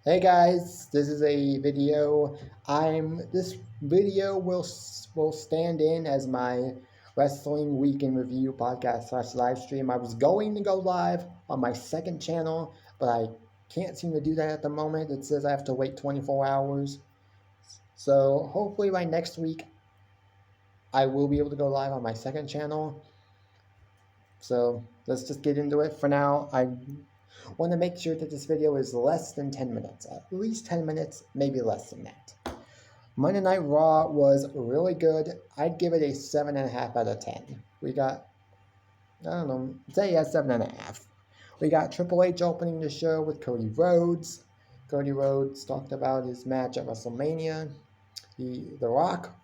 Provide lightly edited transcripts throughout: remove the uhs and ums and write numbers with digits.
Hey guys, this is a video. This video will stand in as my Wrestling Week in Review podcast slash live stream. I was going to go live on my second channel, but I can't seem to do that at the moment. It says I have to wait 24 hours. So hopefully by next week I will be able to go live on my second channel. So let's just get into it. For now, I want to make sure that this video is less than 10 minutes. At least 10 minutes, maybe less than that. Monday Night Raw was really good. I'd give it a 7.5 out of 10. We got, I don't know, say yeah, 7.5. We got Triple H opening the show with Cody Rhodes. Cody Rhodes talked about his match at WrestleMania. The Rock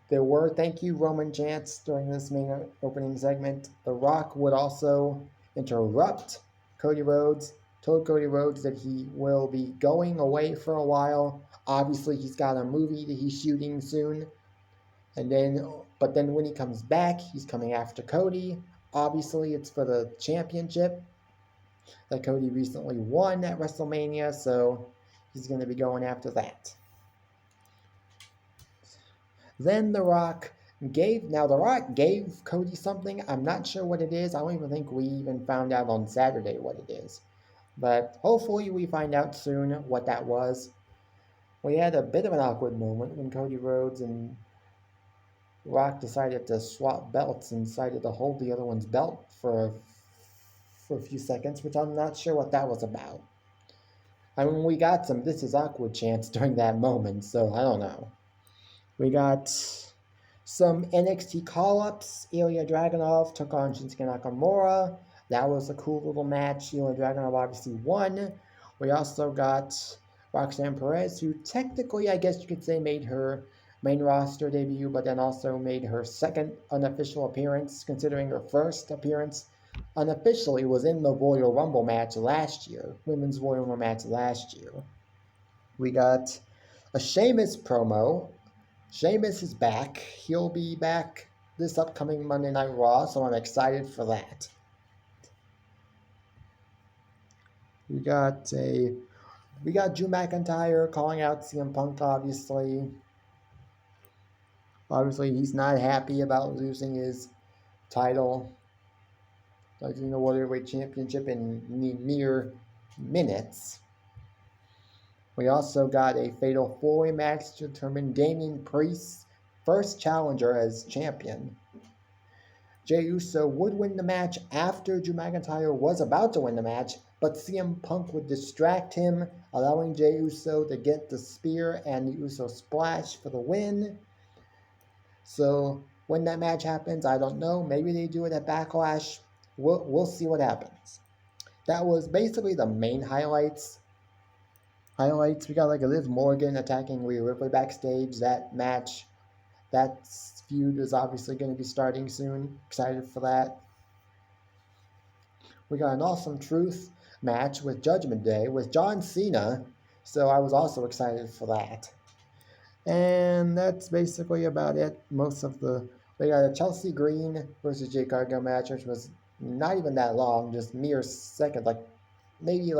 there were thank you Roman chants during this main opening segment. The Rock would also interrupt Cody Rhodes, told Cody Rhodes that he will be going away for a while. Obviously, he's got a movie that he's shooting soon. But then when he comes back, he's coming after Cody. Obviously, it's for the championship that Cody recently won at WrestleMania, so he's going to be going after that. Then The Rock gave Cody something. I'm not sure what it is. I don't even think we even found out on Saturday what it is. But hopefully we find out soon what that was. We had a bit of an awkward moment when Cody Rhodes and Rock decided to swap belts and decided to hold the other one's belt for a few seconds, which I'm not sure what that was about. I mean, we got some "This is awkward" chants during that moment, so I don't know. We got some NXT call-ups. Ilya Dragunov took on Shinsuke Nakamura. That was a cool little match. Ilya Dragunov obviously won. We also got Roxanne Perez, who technically, I guess you could say, made her main roster debut, but then also made her second unofficial appearance, considering her first appearance unofficially was in the Royal Rumble match last year, women's Royal Rumble match last year. We got a Sheamus promo. Sheamus is back. He'll be back this upcoming Monday Night Raw, so I'm excited for that. We got Drew McIntyre calling out CM Punk, obviously. Obviously, he's not happy about losing his title, losing the World Heavyweight Championship in mere minutes. We also got a Fatal 4-Way match to determine Damian Priest's first challenger as champion. Jey Uso would win the match after Drew McIntyre was about to win the match, but CM Punk would distract him, allowing Jey Uso to get the spear and the Uso splash for the win. So when that match happens, I don't know. Maybe they do it at Backlash. We'll see what happens. That was basically the main highlights. We got like Liv Morgan attacking Rhea Ripley backstage. That match, that feud is obviously going to be starting soon. Excited for that. We got an Awesome Truth match with Judgment Day with John Cena, so I was also excited for that. And that's basically about it. We got a Chelsea Green versus Jade Cargill match, which was not even that long, just mere seconds, maybe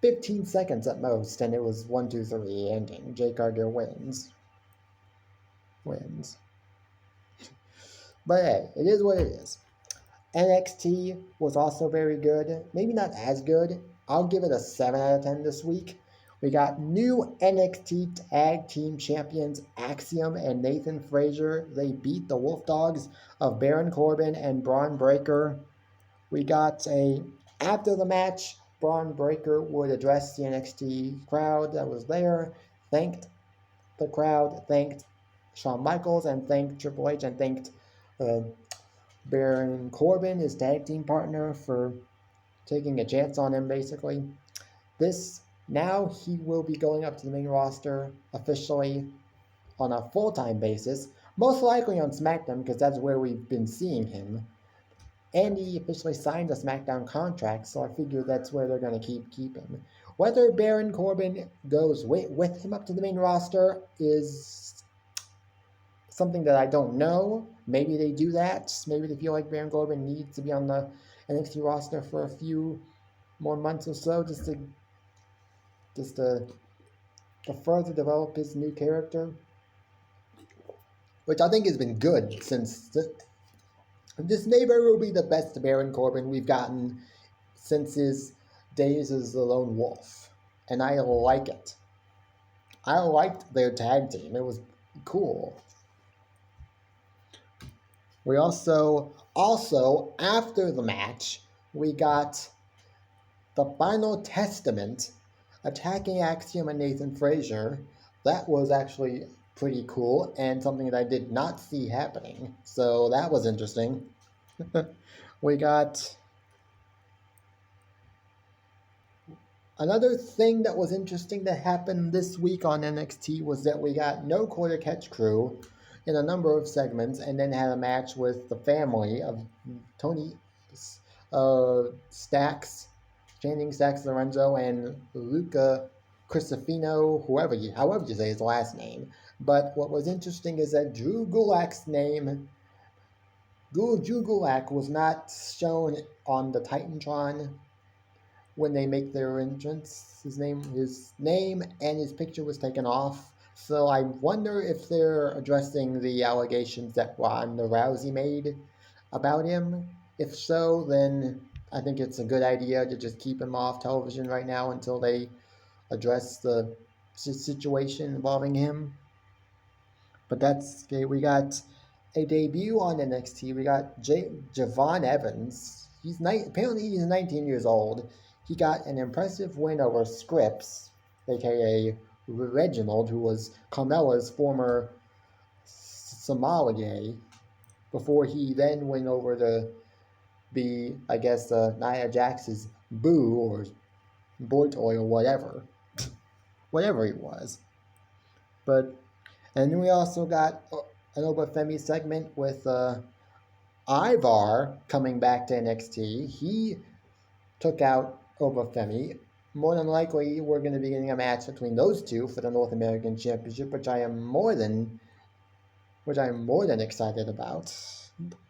15 seconds at most, and it was 1, 2, 3 ending. Jade Cargill wins. But hey, it is what it is. NXT was also very good. Maybe not as good. I'll give it a 7 out of 10 this week. We got new NXT Tag Team Champions Axiom and Nathan Frazier. They beat the Wolf Dogs of Baron Corbin and Braun Breaker. After the match, Braun Breaker would address the NXT crowd that was there, thanked the crowd, thanked Shawn Michaels, and thanked Triple H, and thanked Baron Corbin, his tag team partner, for taking a chance on him, basically. Now he will be going up to the main roster officially on a full-time basis, most likely on SmackDown because that's where we've been seeing him. And he officially signed a SmackDown contract, so I figure that's where they're going to keep him. Whether Baron Corbin goes with him up to the main roster is something that I don't know. Maybe they do that. Maybe they feel like Baron Corbin needs to be on the NXT roster for a few more months or so, just to further develop his new character, which I think has been good since this may very well be the best Baron Corbin we've gotten since his days as the Lone Wolf, and I like it. I liked their tag team; it was cool. We also after the match we got the Final Testament attacking Axiom and Nathan Frazier. That was actually pretty cool and something that I did not see happening. So that was interesting. We got another thing that was interesting that happened this week on NXT was that we got No Quarter Catch Crew in a number of segments and then had a match with the family of Tony Stacks, Channing Stacks Lorenzo, and Luca Crisafino, however you say his last name. But what was interesting is that Drew Gulak's name, Drew Gulak, was not shown on the Titantron when they make their entrance. His name and his picture was taken off. So I wonder if they're addressing the allegations that Ronda Rousey made about him. If so, then I think it's a good idea to just keep him off television right now until they address the situation involving him. But that's okay. We got a debut on NXT. We got Javon Evans. Apparently he's 19 years old. He got an impressive win over Scripps, aka Reginald, who was Carmella's former sommelier, before he then went over to be, I guess, Nia Jax's boo or boy toy or whatever he was. But and then we also got an Obafemi segment with Ivar coming back to NXT. He took out Obafemi. More than likely, we're going to be getting a match between those two for the North American Championship, which I am more than excited about.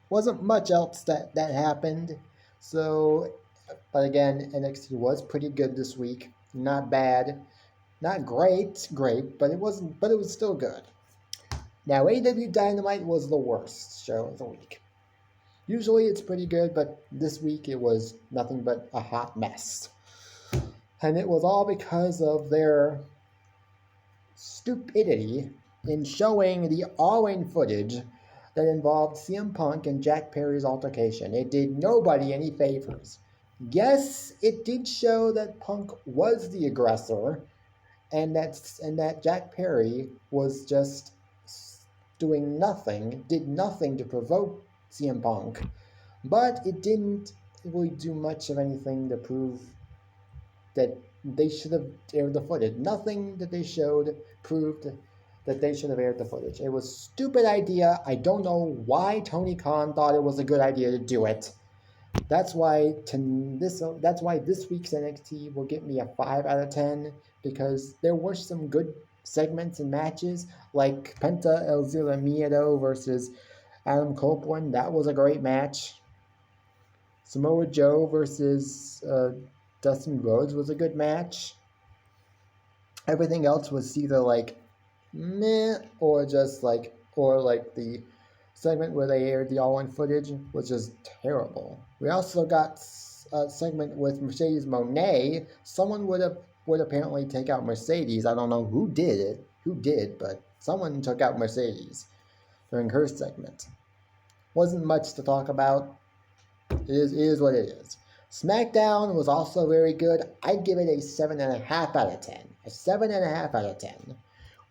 Wasn't much else that happened. So, but again, NXT was pretty good this week. Not bad, not great, but it wasn't. But it was still good. Now, AEW Dynamite was the worst show of the week. Usually it's pretty good, but this week it was nothing but a hot mess. And it was all because of their stupidity in showing the all-in footage that involved CM Punk and Jack Perry's altercation. It did nobody any favors. Yes, it did show that Punk was the aggressor, and that Jack Perry was just did nothing to provoke CM Punk, but it didn't really do much of anything to prove that they should have aired the footage. Nothing that they showed proved that they should have aired the footage. It was a stupid idea. I don't know why Tony Khan thought it was a good idea to do it. That's why this week's NXT will get me a 5 out of 10, because there were some good segments and matches, like Penta El Zero Miedo versus Adam Copeland. That was a great match. Samoa Joe versus Dustin Rhodes was a good match. Everything else was either like meh or the segment where they aired the all-in footage was just terrible. We also got a segment with Mercedes Moné. Someone would apparently take out Mercedes. I don't know who did, but someone took out Mercedes during her segment. Wasn't much to talk about. It is what it is. SmackDown was also very good. I'd give it a 7.5 out of 10. A 7.5 out of 10.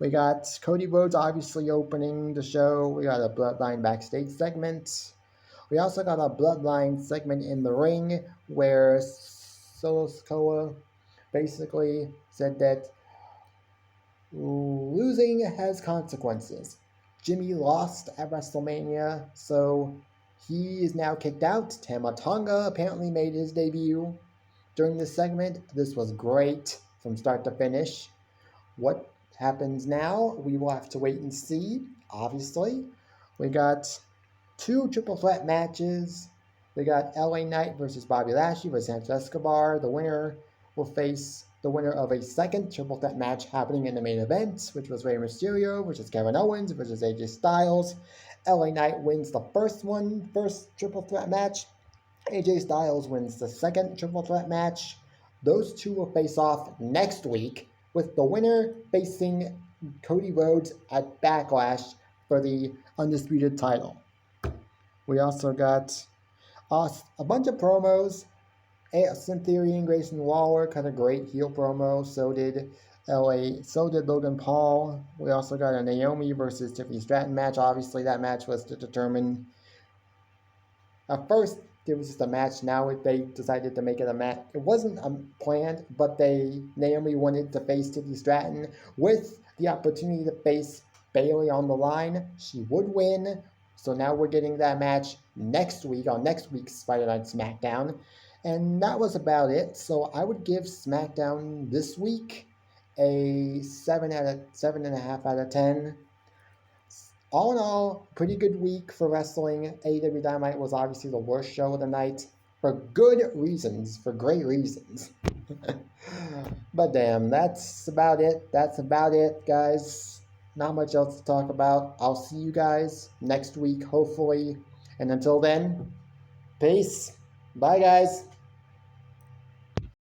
We got Cody Rhodes obviously opening the show. We got a Bloodline backstage segment. We also got a Bloodline segment in the ring where Solo Sikoa basically said that losing has consequences. Jimmy lost at WrestleMania, so he is now kicked out. Tama Tonga apparently made his debut during this segment. This was great from start to finish. What happens now, we will have to wait and see, obviously. We got 2 triple threat matches We got LA Knight versus Bobby Lashley versus Santos Escobar. The winner will face the winner of a second triple threat match happening in the main event, which was Rey Mysterio versus Kevin Owens versus AJ Styles. LA Knight wins the first triple threat match. AJ Styles wins the second triple threat match. Those two will face off next week, with the winner facing Cody Rhodes at Backlash for the undisputed title. We also got a bunch of promos. Austin Theory and Grayson Waller cut a great heel promo. So did Logan Paul. We also got a Naomi versus Tiffany Stratton match. Obviously, that match was to determine. At first, it was just a match. Now they decided to make it a match. It wasn't planned, but Naomi wanted to face Tiffany Stratton with the opportunity to face Bayley on the line. She would win. So now we're getting that match next week on next week's Friday Night SmackDown. And that was about it. So I would give SmackDown this week a 7.5 out of 10. All in all, pretty good week for wrestling. AEW Dynamite was obviously the worst show of the night for good reasons, for great reasons. But damn, that's about it. That's about it, guys. Not much else to talk about. I'll see you guys next week, hopefully. And until then, peace. Bye, guys.